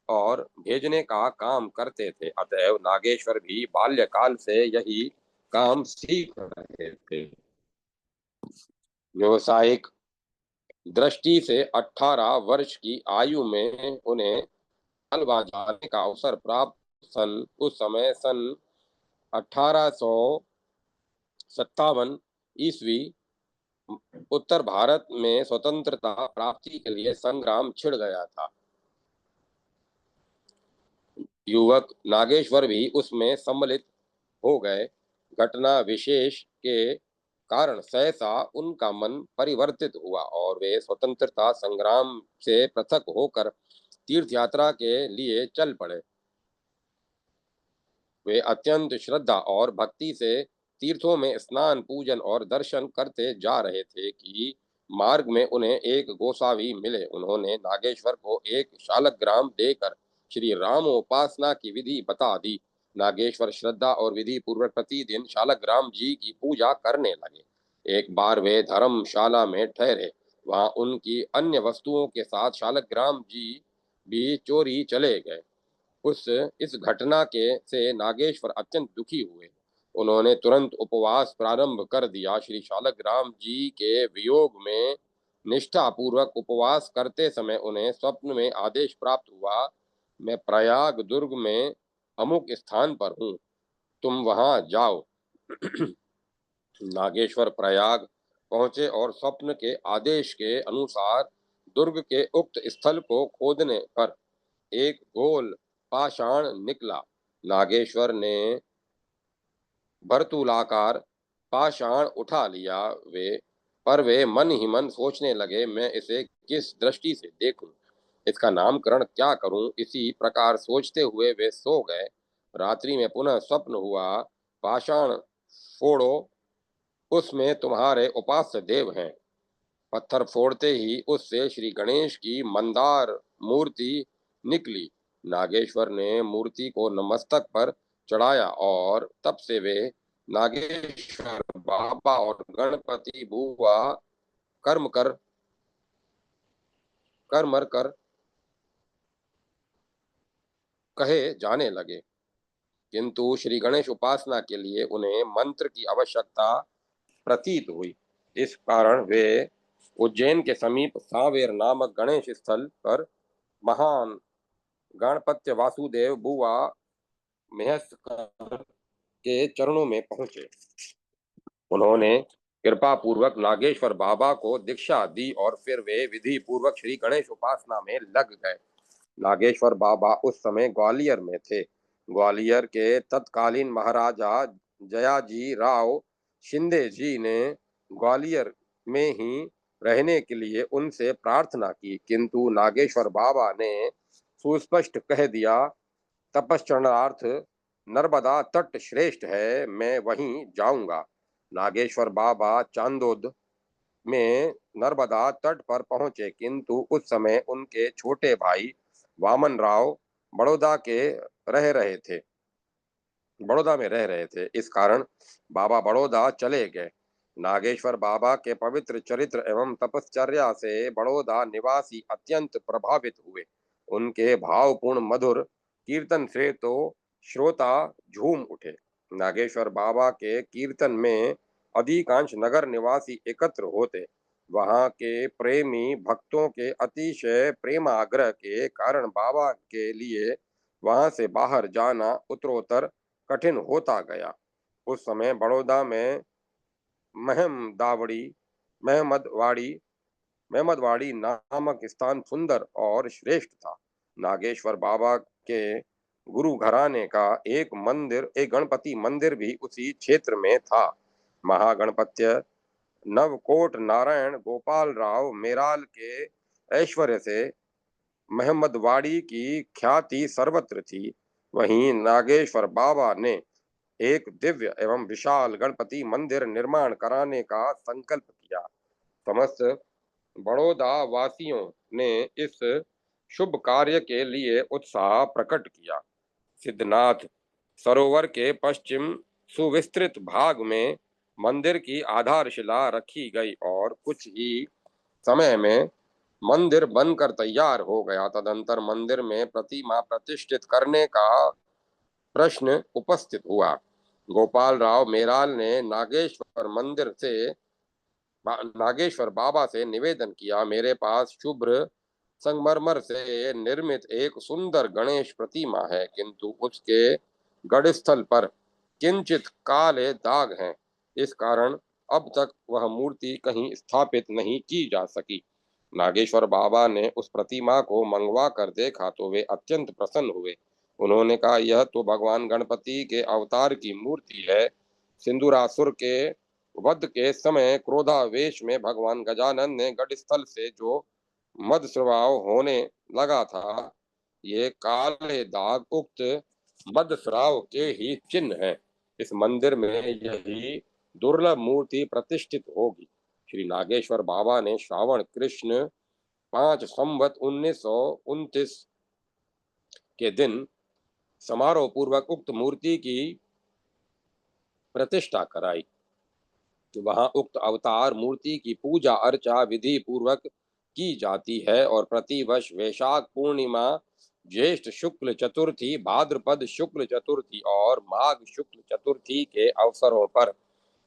और भेजने का काम करते थे, अतएव नागेश्वर भी बाल्यकाल से यही काम सीख रहे थे। व्यवसायिक दृष्टि से 18 वर्ष की आयु में उन्हें मालवा जाने का अवसर प्राप्त। उस समय सन 1857 ईस्वी उत्तर भारत में स्वतंत्रता प्राप्ति के लिए संग्राम छिड़ गया था। युवक नागेश्वर भी उसमें सम्मिलित हो गए। घटना विशेष के कारण सहसा उनका मन परिवर्तित हुआ और वे स्वतंत्रता संग्राम से पृथक होकर तीर्थ यात्रा के लिए चल पड़े। वे अत्यंत श्रद्धा और भक्ति से तीर्थों में स्नान पूजन और दर्शन करते जा रहे थे कि मार्ग में उन्हें एक गोसावी मिले। उन्होंने नागेश्वर को एक शालग्राम देकर श्री रामोपासना की विधि बता दी। नागेश्वर श्रद्धा और विधि पूर्वक प्रतिदिन शालग्राम जी की पूजा करने लगे। एक बार वे धर्मशाला में ठहरे। वहां उनकी अन्य वस्तुओं के साथ शालग्राम जी भी चोरी चले गए। उस इस घटना के से नागेश्वर अत्यंत दुखी हुए। उन्होंने तुरंत उपवास प्रारंभ कर दिया। श्री शालग्राम जी के वियोग में निष्ठा पूर्वक उपवास करते समय उन्हें स्वप्न में आदेश प्राप्त हुआ, मैं प्रयाग दुर्ग में अमुक स्थान पर हूँ, तुम वहां जाओ। नागेश्वर प्रयाग पहुंचे और स्वप्न के आदेश के अनुसार दुर्ग के उक्त स्थल को खोदने पर एक गोल पाषाण निकला। नागेश्वर ने भर्तुलाकार पाषाण उठा लिया। वे मन ही मन सोचने लगे, मैं इसे किस दृष्टि से देखूं, इसका नामकरण क्या करूं। इसी प्रकार सोचते हुए वे सो गए। रात्रि में पुनः स्वप्न हुआ, पाषाण फोड़ो, उसमें तुम्हारे उपास्य देव हैं। पत्थर फोड़ते ही उससे श्री गणेश की मंदार मूर्ति निकली। नागेश्वर ने मूर्ति को नमस्तक पर चढ़ाया और तब से वे नागेश्वर बाबा और गणपति बुआ कर्म कर कर मर कर कहे जाने लगे। किंतु श्री गणेश उपासना के लिए उन्हें मंत्र की आवश्यकता प्रतीत हुई। इस कारण वे उज्जैन के समीप सांवेर नामक गणेश स्थल पर महान गणपत्य वासुदेव बुआ मेहसकर के चरणों में पहुंचे। उन्होंने कृपा पूर्वक नागेश्वर बाबा को दीक्षा दी और फिर वे विधि पूर्वक श्री गणेश उपासना में लग गए। नागेश्वर बाबा उस समय ग्वालियर में थे। ग्वालियर के तत्कालीन महाराजा जयाजी राव शिंदे जी ने ग्वालियर में ही रहने के लिए उनसे प्रार्थना की, किंतु नागेश्वर बाबा ने सुस्पष्ट कह दिया, तपश्चरणार्थ नर्मदा तट श्रेष्ठ है, मैं वहीं जाऊंगा। नागेश्वर बाबा चांदोद में नर्मदा तट पर पहुंचे, किंतु उस समय उनके छोटे भाई वामन राव बड़ौदा के रह रहे थे बड़ौदा में रह रहे थे। इस कारण बाबा बड़ौदा चले गए। नागेश्वर बाबा के पवित्र चरित्र एवं तपश्चर्या से बड़ौदा निवासी अत्यंत प्रभावित हुए। उनके भावपूर्ण मधुर कीर्तन से तो श्रोता झूम उठे। नागेश्वर बाबा के कीर्तन में अधिकांश नगर निवासी एकत्र होते। वहां के प्रेमी भक्तों के अतिशय प्रेमाग्रह के कारण बाबा के लिए वहां से बाहर जाना उत्तरोत्तर कठिन होता गया। उस समय बड़ौदा में महमदावड़ी महमदवाड़ी महमदवाड़ी नामक स्थान सुंदर और श्रेष्ठ था। नागेश्वर बाबा के गुरु घराने का एक गणपति मंदिर भी उसी क्षेत्र में था। महागणपत्य नवकोट नारायण गोपाल राव मेराल के ऐश्वर्य से महमदवाड़ी की ख्याति सर्वत्र थी। वहीं नागेश्वर बाबा ने एक दिव्य एवं विशाल गणपति मंदिर निर्माण कराने का संकल्प किया। समस्त बड़ौदा वासियों ने इस शुभ कार्य के लिए उत्साह प्रकट किया। सिद्धनाथ सरोवर के पश्चिम सुविस्तृत भाग में मंदिर की आधारशिला रखी गई और कुछ ही समय में मंदिर बनकर तैयार हो गया। तदंतर मंदिर में प्रतिमा प्रतिष्ठित करने का प्रश्न उपस्थित हुआ। गोपाल राव मेराल ने नागेश्वर बाबा से निवेदन किया, मेरे पास शुभ्र संगमरमर से निर्मित एक सुंदर गणेश प्रतिमा है, किंतु उसके गढ़स्थल पर किंचित काले दाग हैं। इस कारण अब तक वह मूर्ति कहीं स्थापित नहीं की जा सकी। नागेश्वर बाबा ने उस प्रतिमा को मंगवा कर देखा तो वे अत्यंत प्रसन्न हुए। उन्होंने कहा, यह तो भगवान गणपति के अवतार की मूर्ति है। सिंदूरासुर के वध के समय क्रोधावेश में भगवान गजानन ने गढ़स्थल से जो मदस्राव होने लगा था, ये काले दाग उक्त मदस्राव के ही चिन्ह है। इस मंदिर में यही दुर्लभ मूर्ति प्रतिष्ठित होगी। श्री नागेश्वर बाबा ने श्रावण कृष्ण 5 संवत 1929 के दिन समारोह पूर्वक उक्त मूर्ति की प्रतिष्ठा कराई। वहां उक्त अवतार मूर्ति की पूजा अर्चा विधि पूर्वक की जाती है और प्रतिवर्ष वैशाख पूर्णिमा, ज्येष्ठ शुक्ल चतुर्थी, भाद्रपद शुक्ल चतुर्थी और माघ शुक्ल चतुर्थी के अवसरों पर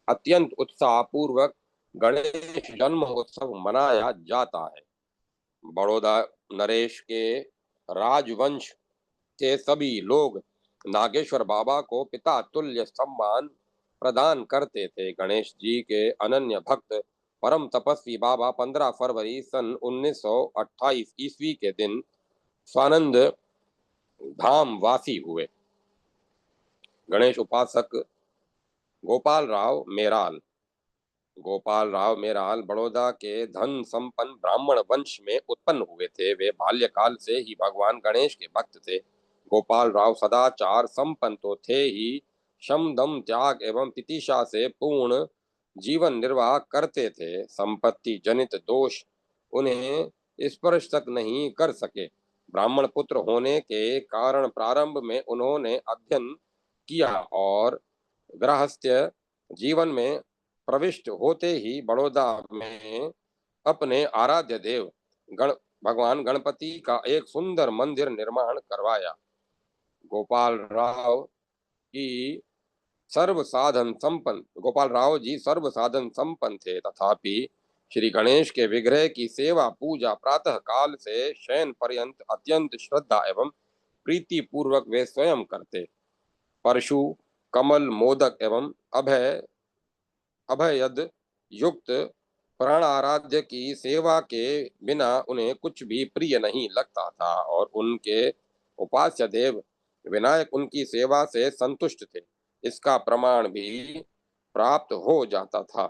अत्यंत उत्साह पूर्वक गणेश जन्मोत्सव मनाया जाता है। बड़ौदा नरेश के राजवंश के सभी लोग नागेश्वर बाबा को पिता तुल्य सम्मान प्रदान करते थे। गणेश जी के अनन्य भक्त परम तपस्वी बाबा 15 फरवरी सन 1928 ईस्वी के दिन स्वानंद धाम वासी हुए। गणेश उपासक गोपाल राव मेराल बड़ौदा के धन संपन्न ब्राह्मण वंश में उत्पन्न हुए थे। वे बाल्यकाल से ही भगवान गणेश के भक्त थे। गोपाल राव सदाचार संपन्न तो थे ही, शम दम त्याग एवं तितिक्षा से पूर्ण जीवन निर्वाह करते थे। संपत्ति जनित दोष उन्हें स्पर्श तक नहीं कर सके। ब्राह्मण पुत्र होने के कारण प्रारंभ में उन्होंने अध्ययन किया और गृहस्थ्य जीवन में प्रविष्ट होते ही बड़ौदा में अपने आराध्य देव गण भगवान गणपति का एक सुंदर मंदिर निर्माण करवाया। गोपाल राव जी सर्व साधन संपन्न थे, तथापि श्री गणेश के विग्रह की सेवा पूजा प्रातः काल से शयन पर्यंत अत्यंत श्रद्धा एवं प्रीति पूर्वक वे स्वयं करते। परशु कमल मोदक एवं अभयद युक्त प्राण आराध्य की सेवा के बिना उन्हें कुछ भी प्रिय नहीं लगता था और उनके उपास्य देव विनायक उनकी सेवा से संतुष्ट थे। इसका प्रमाण भी प्राप्त हो जाता था।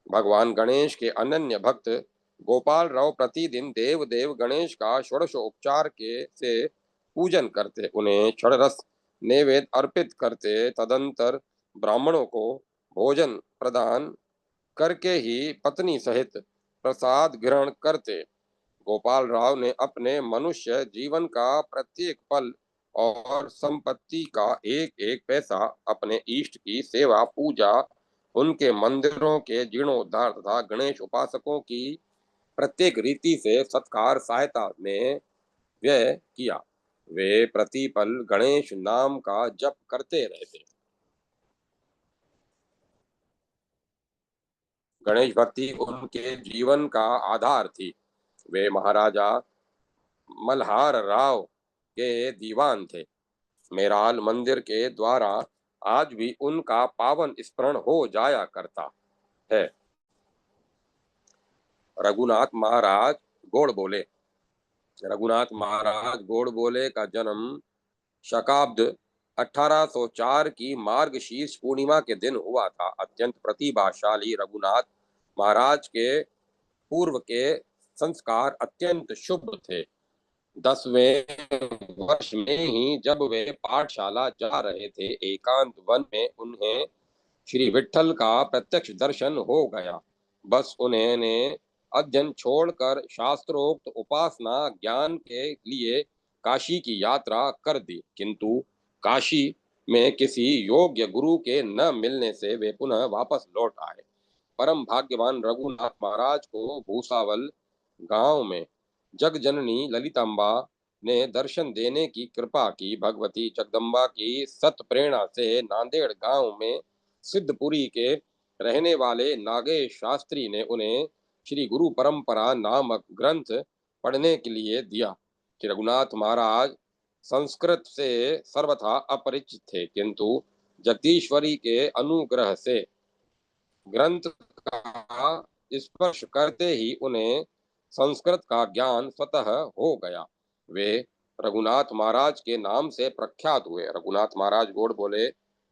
भगवान गणेश के अनन्य भक्त गोपाल राव प्रतिदिन देव देव गणेश का षोडशोपचार के से पूजन करते, उन्हें षडरस नैवेद्य अर्पित करते, तदंतर ब्राह्मणों को भोजन प्रदान करके ही पत्नी सहित प्रसाद ग्रहण करते। गोपाल राव ने अपने मनुष्य जीवन का प्रत्येक पल और संपत्ति का एक एक पैसा अपने इष्ट की सेवा पूजा, उनके मंदिरों के जीर्णोद्धार तथा गणेश उपासकों की प्रत्येक रीति से सत्कार सहायता में व्यय किया। वे प्रतिपल गणेश नाम का जप करते रहते। गणेश भक्ति उनके जीवन का आधार थी। वे महाराजा मल्हार राव के दीवान थे। मेराल मंदिर के द्वारा आज भी उनका पावन स्मरण हो जाया करता है। रघुनाथ महाराज गोड़ बोले। रघुनाथ महाराज गोड़ बोले का जन्म शकाब्द 1804 की मार्गशीर्ष पूर्णिमा के दिन हुआ था। अत्यंत प्रतिभाशाली रघुनाथ महाराज के पूर्व के संस्कार अत्यंत शुभ थे। 10वें वर्ष में ही जब वे पाठशाला जा रहे थे, एकांत वन में उन्हें श्री विठल का प्रत्यक्ष दर्शन हो गया। बस उन्होंने अध्ययन छोड़कर शास्त्रोक्त उपासना ज्ञान के लिए काशी की यात्रा कर दी, किंतु काशी में किसी योग्य गुरु के न मिलने से वे पुनः वापस लौट आए। परम भाग्यवान रघुनाथ महाराज को भूसावल गांव में जगजननी ललितांबा ने दर्शन देने की कृपा की। भगवती जगदम्बा की सत प्रेरणा से नांदेड़ गांव में सिद्धपुरी के रहने वाले नागेश शास्त्री ने उन्हें श्री गुरु परंपरा नामक ग्रंथ पढ़ने के लिए दिया। श्री रघुनाथ महाराज संस्कृत से सर्वथा अपरिचित थे, किंतु जगदीश्वरी के अनुग्रह से ग्रंथ का स्पर्श करते ही उन्हें संस्कृत का ज्ञान स्वतः हो गया। वे रघुनाथ महाराज के नाम से प्रख्यात हुए। रघुनाथ महाराज गोड़ बोले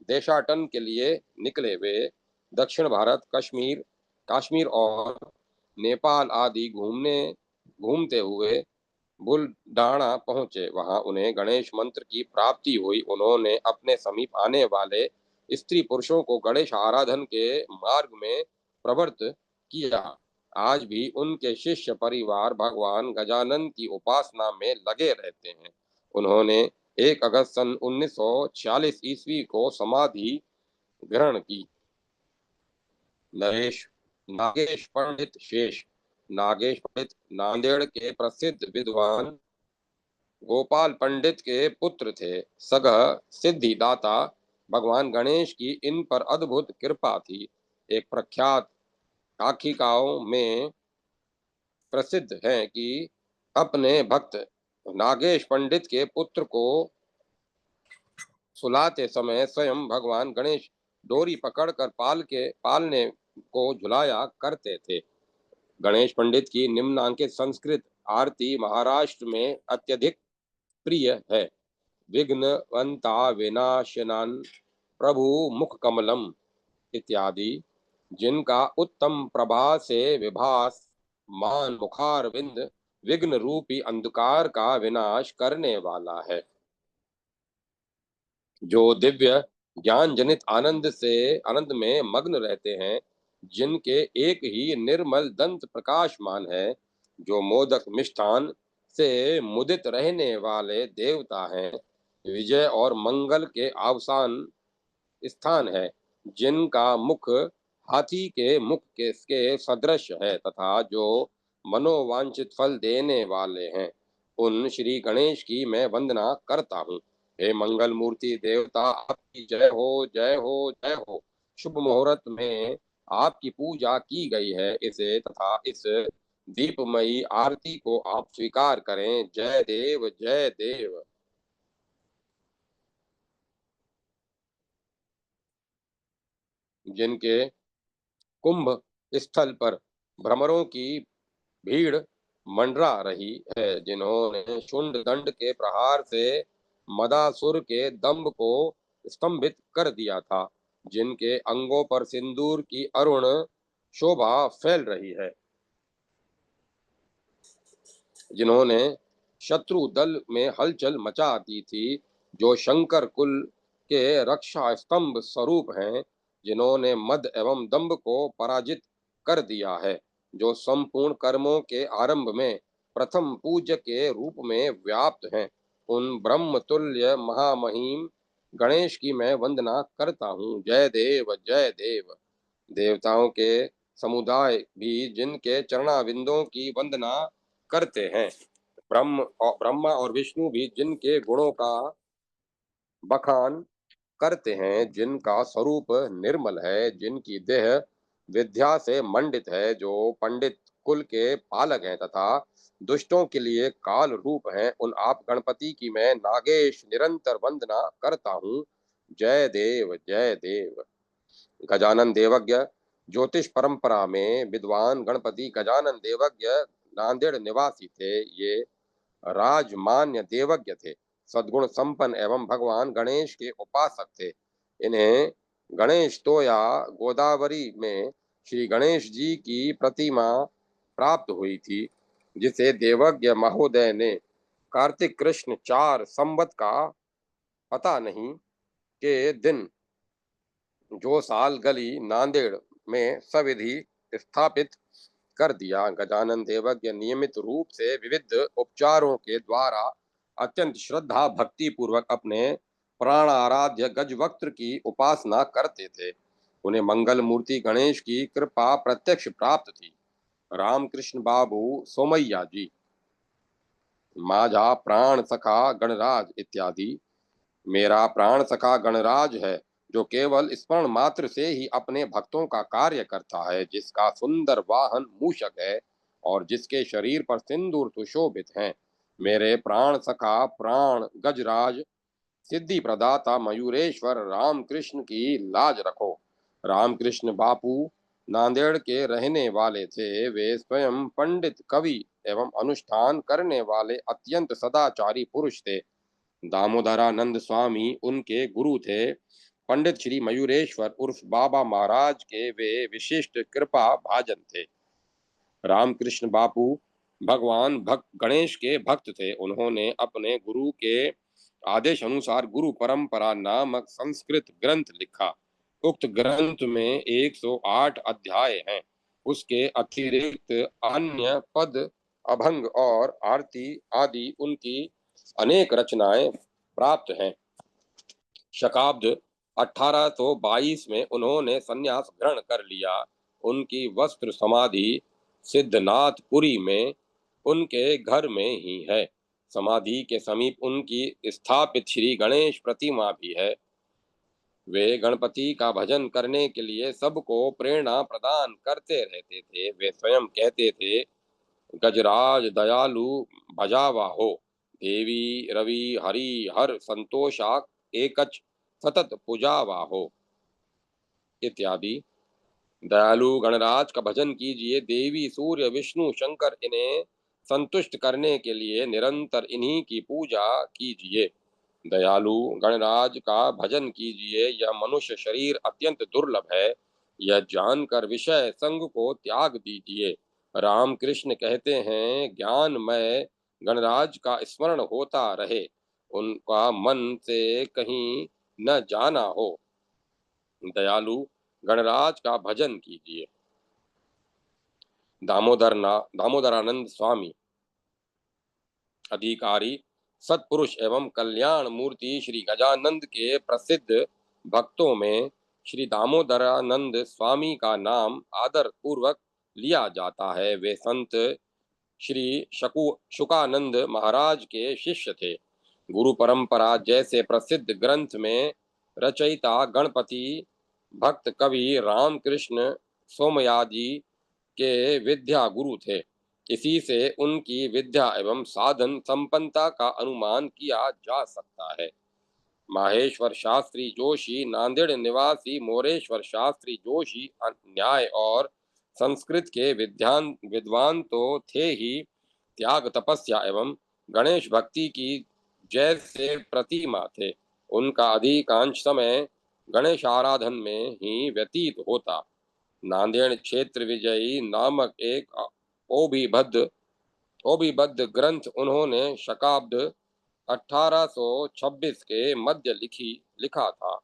देशाटन के लिए निकले। वे दक्षिण भारत, कश्मीर कश्मीर और नेपाल आदि घूमते हुए बुलडाणा पहुंचे। वहां उन्हें गणेश मंत्र की प्राप्ति हुई। उन्होंने अपने समीप आने वाले स्त्री पुरुषों को गणेश आराधन के मार्ग में प्रवृत्त किया। आज भी उनके शिष्य परिवार भगवान गजानन की उपासना में लगे रहते हैं। उन्होंने 1 अगस्त सन 1946 ईस्वी को समाधि ग्रहण की। नरेश नागेश पंडित शेष नागेश पंडित नांदेड़ के प्रसिद्ध विद्वान गोपाल पंडित के पुत्र थे। सगह सिद्धिदाता भगवान गणेश की इन पर अद्भुत कृपा थी। एक प्रख्यात आख्यायिकाओं में प्रसिद्ध है कि अपने भक्त नागेश पंडित के पुत्र को सुलाते समय स्वयं भगवान गणेश डोरी पकड़कर पालने को झुलाया करते थे। गणेश पंडित की निम्नांकित संस्कृत आरती महाराष्ट्र में अत्यधिक प्रिय है। विघ्नवंता विनाशनन प्रभु मुख कमलम इत्यादि, जिनका उत्तम प्रभा से विभास मान मुखार विंद विघ्न रूपी अंधकार का विनाश करने वाला है। जो दिव्य ज्ञान जनित आनंद में मग्न रहते हैं, जिनके एक ही निर्मल दंत प्रकाशमान है, जो मोदक मिष्ठान से मुदित रहने वाले देवता हैं, विजय और मंगल के अवसान स्थान है, जिनका मुख हाथी के मुख के सदृश है तथा जो मनोवांछित फल देने वाले हैं, उन श्री गणेश की मैं वंदना करता हूँ। हे मंगल मूर्ति देवता, आपकी जय हो, जय हो, जय हो। शुभ मुहूर्त में आपकी पूजा की गई है, इसे तथा इस दीपमयी आरती को आप स्वीकार करें। जय देव, जय देव। जिनके कुंभ स्थल पर भ्रमरों की भीड़ मंडरा रही है, जिन्होंने शुंड दंड के प्रहार से मदासुर के दंभ को स्तंभित कर दिया था, जिनके अंगों पर सिंदूर की अरुण शोभा फैल रही है, जिन्होंने शत्रु दल में हलचल मचा दी थी, जो शंकर कुल के रक्षा स्तंभ स्वरूप हैं, जिन्होंने मद एवं दंभ को पराजित कर दिया है, जो संपूर्ण कर्मों के आरंभ में प्रथम पूज्य के रूप में व्याप्त हैं, उन ब्रह्म तुल्य महामहिम गणेश की मैं वंदना करता हूँ। जय देव, जय देव। देवताओं के समुदाय भी जिनके चरणाविंदों की वंदना करते हैं, ब्रह्मा और विष्णु भी जिनके गुणों का बखान करते हैं, जिनका स्वरूप निर्मल है, जिनकी देह विद्या से मंडित है, जो पंडित कुल के पालक हैं तथा दुष्टों के लिए काल रूप हैं, उन आप गणपति की मैं नागेश निरंतर वंदना करता हूँ। जय देव जय देव। गजानन देवज्ञ ज्योतिष परंपरा में विद्वान गणपति गजानन देवज्ञ नांदेड़ निवासी थे। ये राजमान्य देवज्ञ थे, सद्गुण संपन्न एवं भगवान गणेश के उपासक थे। इन्हें गणेश तोया गोदावरी में श्री गणेश जी की प्रतिमा प्राप्त हुई थी, जिसे देवज्ञ महोदय ने कार्तिक कृष्ण 4 संवत का पता नहीं के दिन जो साल गली नांदेड़ में सविधि स्थापित कर दिया। गजानन देवज्ञ नियमित रूप से विविध उपचारों के द्वारा अत्यंत श्रद्धा भक्ति पूर्वक अपने प्राण आराध्य गजवक्त्र की उपासना करते थे। उन्हें मंगल मूर्ति गणेश की कृपा प्रत्यक्ष प्राप्त थी। रामकृष्ण बाबू सोमैया जी, माझा प्राण सखा गणराज इत्यादि। मेरा प्राण सखा गणराज है, जो केवल स्मरण मात्र से ही अपने भक्तों का कार्य करता है, जिसका सुंदर वाहन मूषक है और जिसके शरीर पर सिंदूर सुशोभित हैं। मेरे प्राण सखा प्राण गजराज सिद्धि प्रदाता मयूरेश्वर रामकृष्ण की लाज रखो। रामकृष्ण बापू नांदेड़ के रहने वाले थे। वे स्वयं पंडित कवि एवं अनुष्ठान करने वाले अत्यंत सदाचारी पुरुष थे। दामोदरानंद स्वामी उनके गुरु थे। पंडित श्री मयूरेश्वर उर्फ बाबा महाराज के वे विशिष्ट कृपा भाजन थे। रामकृष्ण बापू भगवान भक्त गणेश के भक्त थे। उन्होंने अपने गुरु के आदेश अनुसार गुरु परंपरा नामक संस्कृत ग्रंथ लिखा। उक्त ग्रंथ में 108 अध्याय हैं। उसके अतिरिक्त अन्य पद, अभंग और आरती आदि उनकी अनेक रचनाएं प्राप्त हैं। शकाब्द 1822 में उन्होंने संन्यास ग्रहण कर लिया। उनकी वस्त्र समाधि सिद्धनाथपुरी में उनके घर में ही है। समाधि के समीप उनकी स्थापित श्री गणेश प्रतिमा भी है। वे गणपति का भजन करने के लिए सबको प्रेरणा प्रदान करते रहते थे। वे स्वयं कहते थे, गजराज दयालु भजावा हो, देवी रवि हरि हर संतोषाक एकच सतत पुजावा हो इत्यादि। दयालु गणराज का भजन कीजिए, देवी सूर्य विष्णु शंकर इन्हें संतुष्ट करने के लिए निरंतर इन्हीं की पूजा कीजिए। दयालु गणराज का भजन कीजिए, यह मनुष्य शरीर अत्यंत दुर्लभ है, यह जानकर विषय संग को त्याग दीजिए। रामकृष्ण कहते हैं, ज्ञानमय गणराज का स्मरण होता रहे, उनका मन से कहीं न जाना हो। दयालु गणराज का भजन कीजिए। दामोदरानंद स्वामी अधिकारी सत्पुरुष एवं कल्याण मूर्ति श्री गजानंद के प्रसिद्ध भक्तों में श्री दामोदरानंद स्वामी का नाम आदर पूर्वक लिया जाता है। वे संत श्री शुकानंद महाराज के शिष्य थे। गुरु परंपरा जैसे प्रसिद्ध ग्रंथ में रचयिता गणपति भक्त कवि रामकृष्ण सोमयाजी के विद्या गुरु थे। इसी से उनकी विद्या एवं साधन संपन्नता का अनुमान किया जा सकता है। माहेश्वर शास्त्री जोशी नांदेड़ निवासी मोरेश्वर शास्त्री जोशी न्याय और संस्कृत के विद्वान तो थे ही, त्याग तपस्या एवं गणेश भक्ति की जैसे प्रतिमा थे। उनका अधिकांश समय गणेश आराधन में ही व्यतीत होता। नांदेड़ क्षेत्र विजयी नामक एक ओबिबद्ध ग्रंथ उन्होंने शकाब्द 1826 के मध्य लिखा था।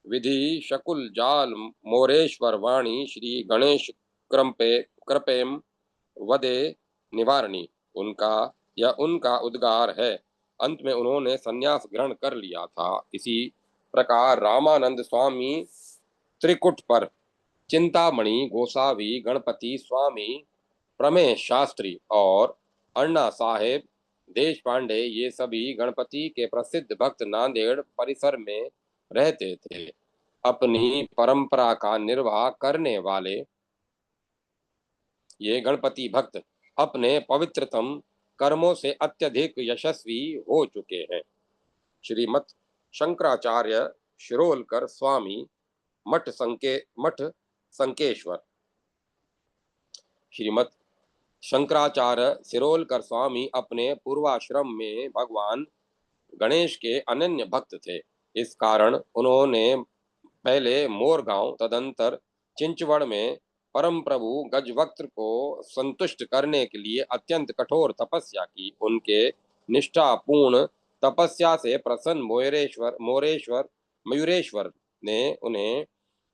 विधि शकुल जाल मोरेश्वर वाणी श्री गणेश कृपेम वदे निवारणी उनका उद्गार है। अंत में उन्होंने संन्यास ग्रहण कर लिया था। इसी प्रकार रामानंद स्वामी त्रिकुट पर चिंतामणि गोसावी गणपति स्वामी प्रमेय शास्त्री और अन्ना साहेब देशपांडे ये सभी गणपति के प्रसिद्ध भक्त नांदेड़ परिसर में रहते थे। अपनी परंपरा का निर्वाह करने वाले ये गणपति भक्त अपने पवित्रतम कर्मों से अत्यधिक यशस्वी हो चुके हैं। श्रीमद शंकराचार्य शिरोलकर स्वामी मठ संकेश्वर। श्रीमद शंकराचार्य सिरोलकर स्वामी अपने पूर्वाश्रम में भगवान गणेश के अनन्य भक्त थे। इस कारण उन्होंने पहले मोरगांव तदंतर चिंचवड़ में परम प्रभु गजवक्त्र को संतुष्ट करने के लिए अत्यंत कठोर तपस्या की। उनके निष्ठापूर्ण तपस्या से प्रसन्न मयूरेश्वर ने उन्हें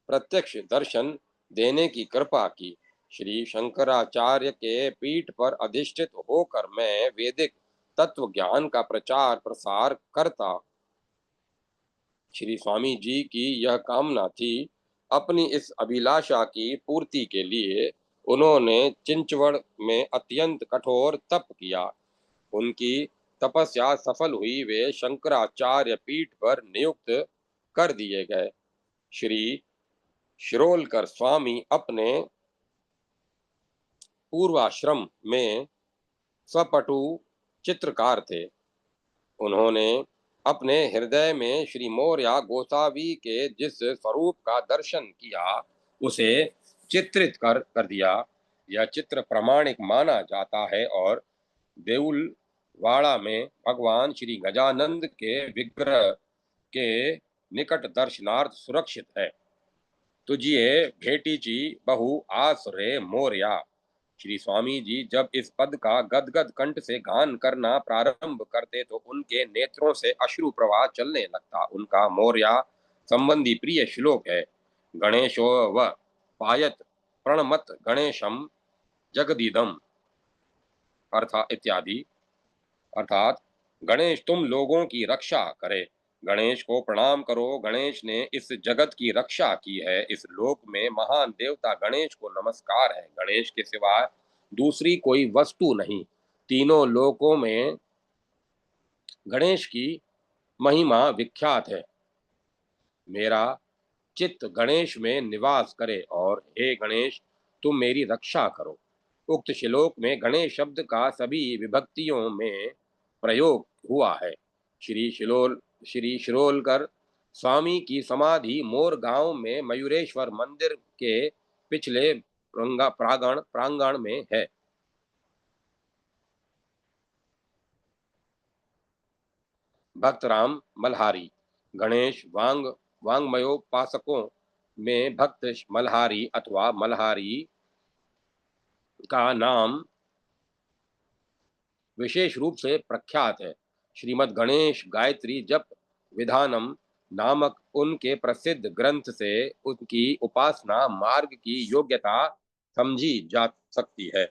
प्रत्यक्ष दर्शन देने की कृपा की। श्री शंकराचार्य के पीठ पर अधिष्ठित होकर मैं वैदिक तत्व ज्ञान का प्रचार प्रसार करता। श्री स्वामी जी की यह कामना थी। अपनी इस अभिलाषा की पूर्ति के लिए उन्होंने चिंचवड़ में अत्यंत कठोर तप किया। उनकी तपस्या सफल हुई। वे शंकराचार्य पीठ पर नियुक्त कर दिए गए। श्री शिरोलकर स्वामी अपने पूर्वाश्रम में स्वपटु चित्रकार थे। उन्होंने अपने हृदय में श्री मौर्य गोसावी के जिस स्वरूप का दर्शन किया उसे चित्रित कर दिया। यह चित्र प्रामाणिक माना जाता है और देउलवाड़ा में भगवान श्री गजानंद के विग्रह के निकट दर्शनार्थ सुरक्षित है। तुझिए भेटीची बहु आस रे मोरया। श्री स्वामी जी जब इस पद का गदगद कंठ से गान करना प्रारंभ करते तो उनके नेत्रों से अश्रु प्रवाह चलने लगता। उनका मौर्या संबंधी प्रिय श्लोक है, गणेशो व पायत प्रणमत गणेशम जगदीदम अर्थात इत्यादि। अर्थात गणेश तुम लोगों की रक्षा करे, गणेश को प्रणाम करो। गणेश ने इस जगत की रक्षा की है। इस लोक में महान देवता गणेश को नमस्कार है। गणेश के सिवा दूसरी कोई वस्तु नहीं। तीनों लोकों में गणेश की महिमा विख्यात है। मेरा चित्त गणेश में निवास करे और हे गणेश तुम मेरी रक्षा करो। उक्त श्लोक में गणेश शब्द का सभी विभक्तियों में प्रयोग हुआ है। श्री शिरोलकर स्वामी की समाधि मोर गांव में मयूरेश्वर मंदिर के पिछले प्रांगण में है। भक्तराम मल्हारी। गणेश वांग्मयोपासकों में भक्त मल्हारी अथवा मल्हारी का नाम विशेष रूप से प्रख्यात है। श्रीमद् गणेश गायत्री जप विधानम नामक उनके प्रसिद्ध ग्रंथ से उनकी उपासना मार्ग की योग्यता समझी जा सकती है।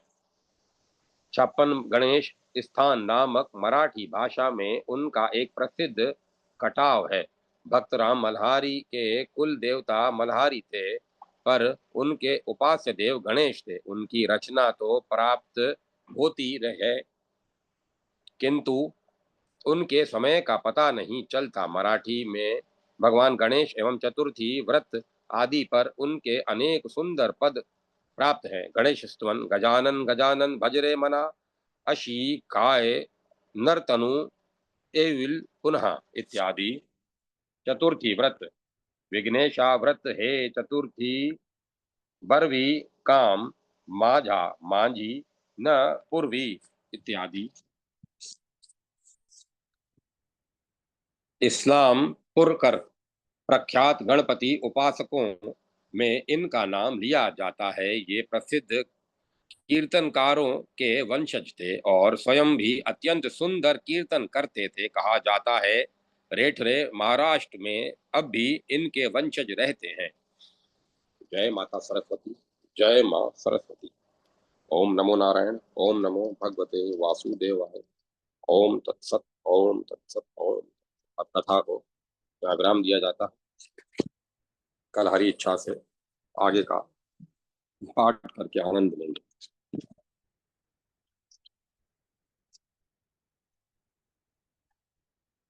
छप्पन गणेश स्थान नामक मराठी भाषा में उनका एक प्रसिद्ध कटाव है। भक्तराम मल्हारी के कुल देवता मल्हारी थे, पर उनके उपास्य देव गणेश थे। उनकी रचना तो प्राप्त होती रहे, किंतु उनके समय का पता नहीं चलता। मराठी में भगवान गणेश एवं चतुर्थी व्रत आदि पर उनके अनेक सुंदर पद प्राप्त हैं। गणेश स्तवन गजानन गजानन भजरे मना, अशी काय नर्तनु एविल पुनः इत्यादि। चतुर्थी व्रत विघ्नेशा व्रत हे चतुर्थी बरवी काम माझा मांझी न पूर्वी इत्यादि। इस्लाम पुरकर प्रख्यात गणपति उपासकों में इनका नाम लिया जाता है। ये प्रसिद्ध कीर्तनकारों के वंशज थे और स्वयं भी अत्यंत सुंदर कीर्तन करते थे। कहा जाता है रेठरे महाराष्ट्र में अब भी इनके वंशज रहते हैं। जय माता सरस्वती। जय माँ सरस्वती। ओम नमो नारायण। ओम नमो भगवते वासुदेवाय। ओम तत्सत। ओम तत्सत। ओम। अब कथा को विराम दिया जाता है। कल हरी इच्छा से आगे का पाठ करके आनंद लेंगे।